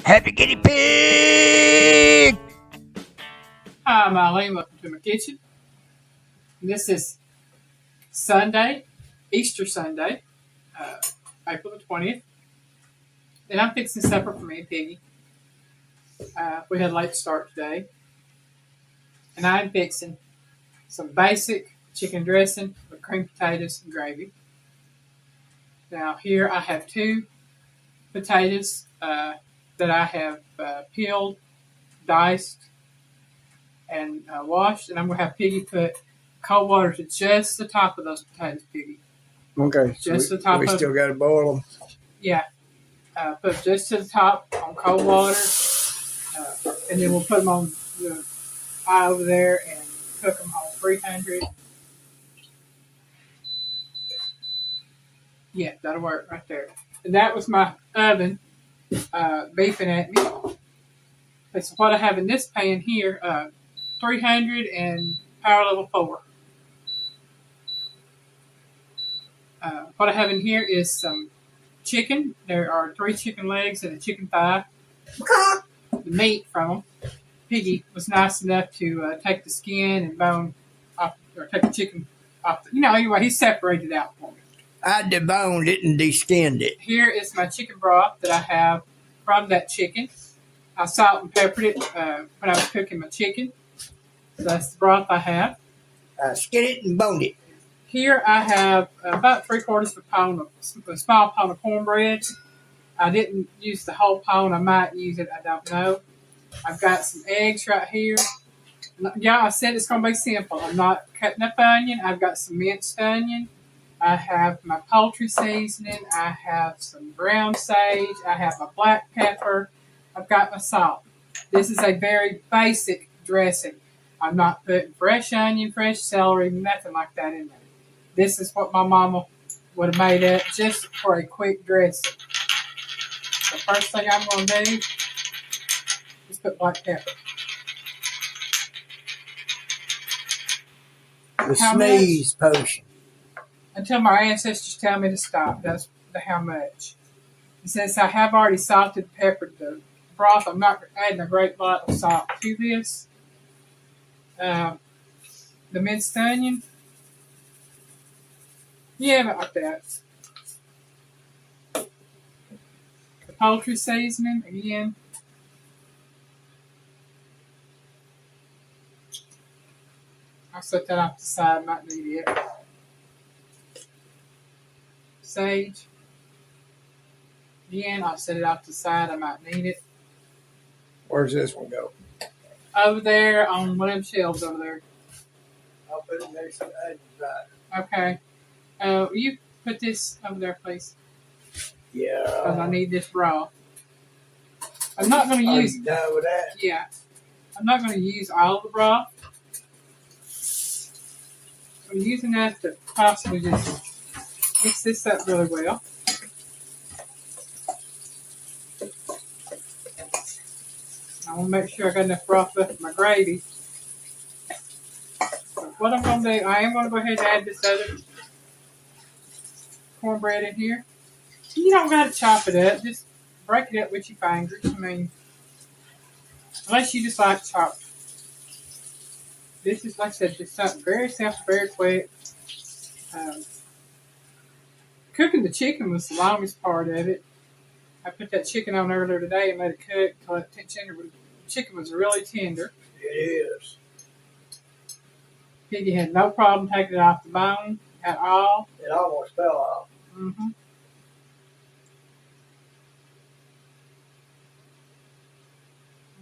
Happy guinea pig! Hi, I'm Alyne. Welcome to my kitchen. This is Sunday, Easter Sunday, April the 20th. And I'm fixing supper for me and Piggy. We had a late start today. And I'm fixing some basic chicken dressing with cream potatoes and gravy. Now, here I have 2 potatoes that I have peeled, diced, and washed. And I'm going to have Piggy put cold water to just the top of those potatoes, Piggy. Okay, Just so the top we of still got to boil them. Yeah. Put just to the top on cold water. And then we'll put them on the eye over there and cook them on 300. Yeah, that'll work right there. And that was my oven beeping at me. Okay, so what I have in this pan here, 300 and power level 4. What I have in here is some chicken. There are 3 chicken legs and a chicken thigh. The meat from them. Piggy was nice enough to take the skin and bone off, or take the chicken off. Anyway, he separated it out for me. I deboned it and de-skinned it. Here is my chicken broth that I have from that chicken. I salt and peppered it when I was cooking my chicken. So that's the broth I have. I skinned it and boned it. Here I have about 3/4 of a small pound of cornbread. I didn't use the whole pound. I might use it. I don't know. I've got some eggs right here. Yeah, I said it's going to be simple. I'm not cutting up onion. I've got some minced onion. I have my poultry seasoning. I have some brown sage. I have my black pepper. I've got my salt. This is a very basic dressing. I'm not putting fresh onion, fresh celery, nothing like that in there. This is what my mama would have made up just for a quick dressing. The first thing I'm going to do is put black pepper. The sneeze potion. Until my ancestors tell me to stop. That's how much. And since I have already salted and peppered the broth, I'm not adding a great lot of salt to this. The minced onion. Yeah, about like that. The poultry seasoning, again. I'll set that off to the side. Might need it. Sage. Again, I'll set it off to the side. I might need it. Where's this one go? Over there on one of them shelves over there. I'll put it next to the onion right. Okay. Will you put this over there, please? Yeah. Because I need this broth. I'm not going to use. Are you done with that? Yeah. I'm not going to use all of the broth. I'm using that to possibly just mix this up really well. I want to make sure I got enough broth left for my gravy. So what I'm going to do, I am going to go ahead and add this other cornbread in here. You don't got to chop it up. Just break it up with your fingers. I mean, unless you just like chopped. This is, like I said, just something very simple, very quick. Cooking the chicken was the longest part of it. I put that chicken on earlier today and let it cook until the chicken was really tender. It is. Piggy had no problem taking it off the bone at all. It almost fell off. Mm-hmm.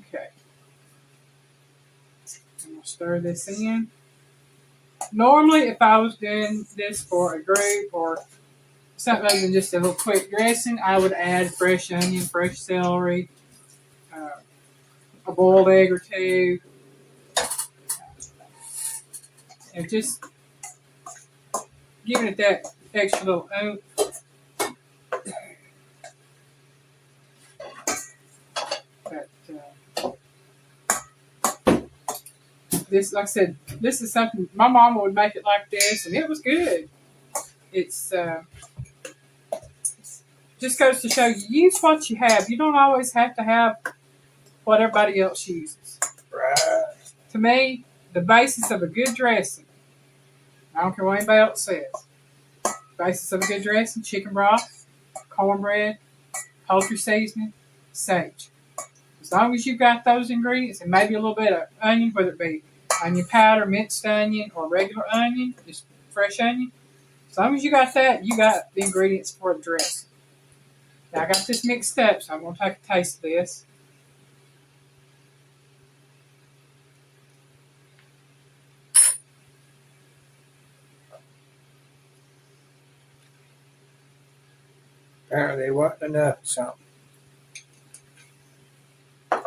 Okay. I'm going to stir this in. Normally, if I was doing this for a group or something other than just a little quick dressing, I would add fresh onion, fresh celery, a boiled egg or 2, and just giving it that extra little oomph. This, like I said, this is something my mama would make it like this, and it was good. It's just goes to show you use what you have. You don't always have to have what everybody else uses. Right. To me, the basis of a good dressing, I don't care what anybody else says, basis of a good dressing, chicken broth, cornbread, poultry seasoning, sage. As long as you've got those ingredients and maybe a little bit of onion, whether it be onion powder, minced onion, or regular onion, just fresh onion, as long as you got that, you got the ingredients for a dressing. Now I got this mixed up, so I'm going to take a taste of this. Apparently it wasn't enough of something.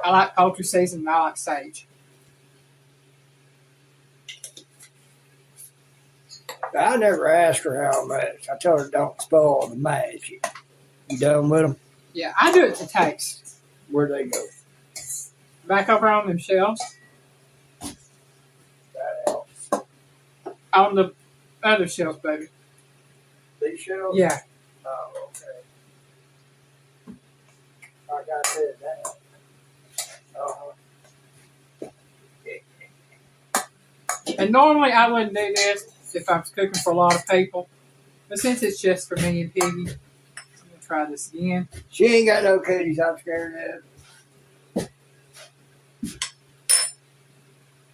I like poultry seasoning and I like sage. I never asked her how much. I told her don't spoil the magic. You done with them? Yeah, I do it to taste. Where'd they go? Back over on them shelves. That helps. On the other shelves, baby. These shells? Yeah. Oh, okay. I got that down. And normally I wouldn't do this if I was cooking for a lot of people. But since it's just for me and Piggy, I'm going to try this again. She ain't got no cookies, I'm scared of.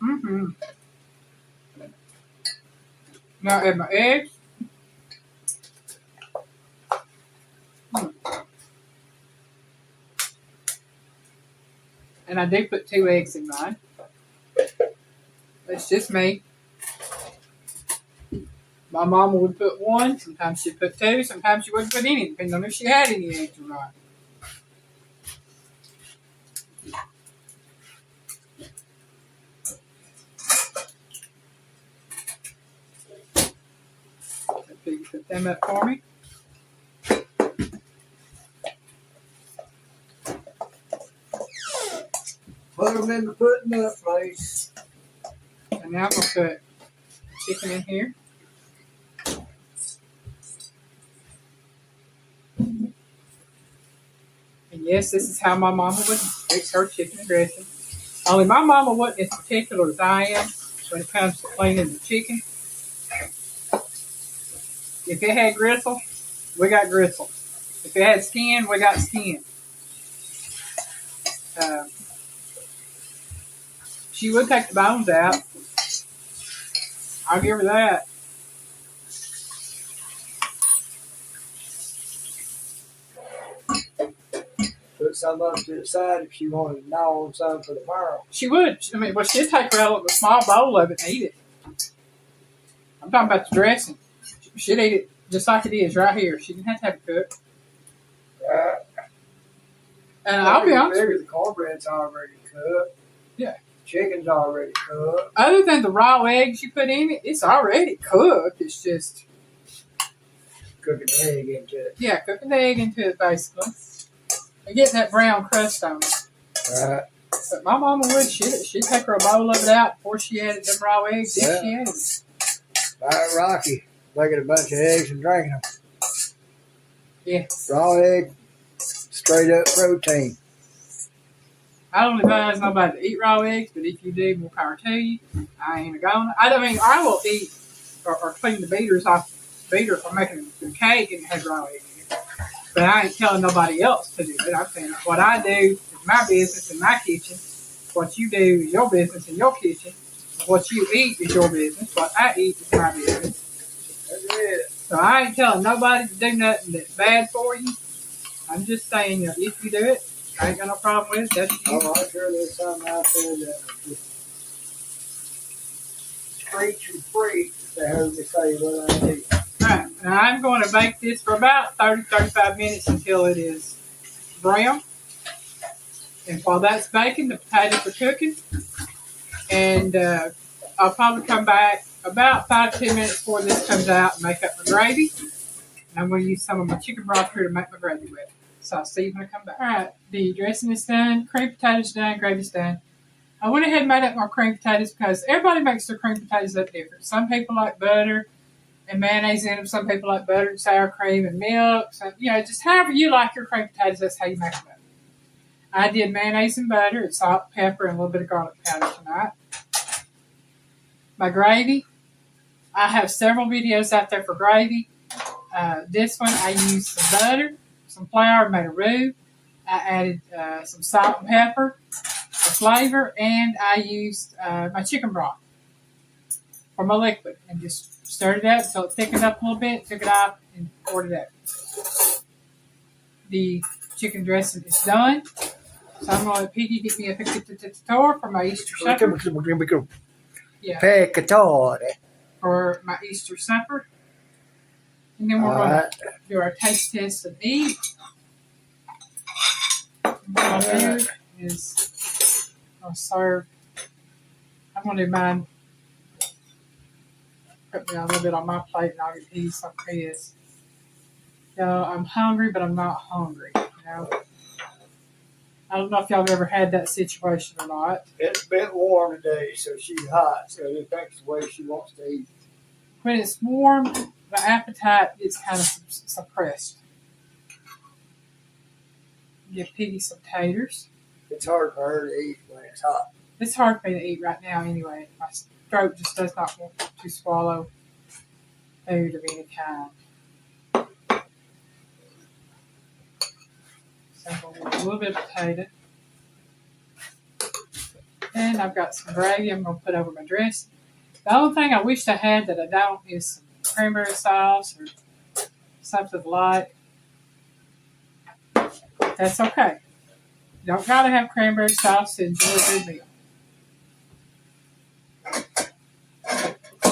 Mm-hmm. Now add my eggs. And I do put 2 eggs in mine. That's just me. My mama would put 1. Sometimes she'd put 2. Sometimes she wouldn't put any, depending on if she had any eggs or not. Put them up for me. Put them in the putting up place. And now I'm going to put chicken in here. And yes, this is how my mama would fix her chicken and dressing. Only my mama wasn't as particular as I am when it comes to cleaning the chicken. If it had gristle, we got gristle. If it had skin, we got skin. She would take the bones out. I'll give her that. Put some up to the side if she wanted to gnaw on some for tomorrow. She would. I mean, well, she'd take her out a small bowl of it and eat it. I'm talking about the dressing. She'd eat it just like it is right here. She didn't have to have it cooked. And I'll be honest with you. The cornbread's already cooked. Yeah. Chicken's already cooked. Other than the raw eggs you put in it, it's already cooked. It's just Cooking the egg into it. yeah, cooking the egg into it basically. And getting that brown crust on it. Right. But my mama would, she'd take her a bowl of it out before she added them raw eggs. Yeah. If she added it. Like Rocky, making a bunch of eggs and drinking them. Yeah. Raw egg, straight up protein. I don't advise nobody to eat raw eggs, but if you do, more power to you. I ain't gonna. I will eat or clean the beaters off the beater for making a cake and have raw eggs in it. But I ain't telling nobody else to do it. I'm saying what I do is my business in my kitchen. What you do is your business in your kitchen. What you eat is your business. What I eat is my business. That's it. So I ain't telling nobody to do nothing that's bad for you. I'm just saying, if you do it, I ain't got no problem with it. That's you. Oh, I'm sure there's something out there that just preach and preach if they heard me say what I do. Alright, now I'm going to bake this for about 30-35 minutes until it is brown. And while that's baking, the potatoes are cooking. And I'll probably come back about 5-10 minutes before this comes out and make up my gravy. And I'm going to use some of my chicken broth here to make my gravy with. So I'll see you when I come back. Alright, the dressing is done, cream potatoes done, gravy's done. I went ahead and made up my cream potatoes because everybody makes their cream potatoes up different. Some people like butter and mayonnaise in them. Some people like butter and sour cream and milk. So, just however you like your cream potatoes, that's how you make them. I did mayonnaise and butter and salt, pepper, and a little bit of garlic powder tonight. My gravy, I have several videos out there for gravy. This one, I used some butter, some flour, made a roux. I added some salt and pepper for flavor, and I used my chicken broth for my liquid, and just stirred it up until it thickened up a little bit, took it off, and poured it up. The chicken dressing is done. So I'm going to let Piggy get me a picture for my Easter supper. Yeah. For my Easter supper. And then we're going to do our taste test and eat. What I'll do is I'll serve. I'm going to do mine. Put me a little bit on my plate and I'll get Piggy some of his. I'm hungry, but I'm not hungry. I don't know if y'all have ever had that situation or not. It's a bit warm today, so she's hot, so it affects the way she wants to eat. When it's warm, the appetite is kind of suppressed. Give Piggy some taters. It's hard for her to eat when it's hot. It's hard for me to eat right now anyway. My throat just does not want to swallow food of any kind. So I'm going to a little bit of potato. And I've got some gravy I'm going to put over my dressing. The only thing I wish I had that I don't is some cranberry sauce or something light. That's okay. You don't got to have cranberry sauce to enjoy a good meal.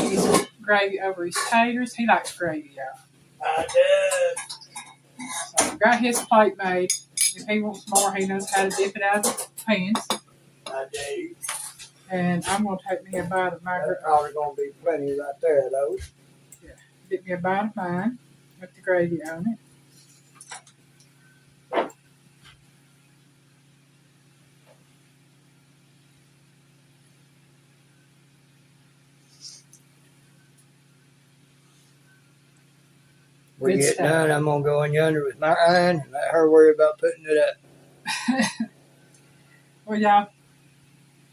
He's gravy over his taters. He likes gravy, y'all. I do. So I've got his plate made. If he wants more, he knows how to dip it out of the pans. I do. And I'm going to take me a bite of my There's probably going to be plenty right there, though. Yeah, get me a bite of mine with the gravy on it. When Good you get stuff. done, I'm going to go in yonder with my iron and let her worry about putting it up. Well, y'all,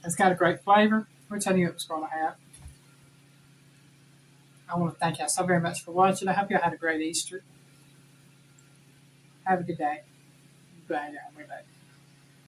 it's got a great flavor, which I knew it was going to have. I want to thank y'all so very much for watching. I hope y'all had a great Easter. Have a good day. Bye, y'all. Bye-bye.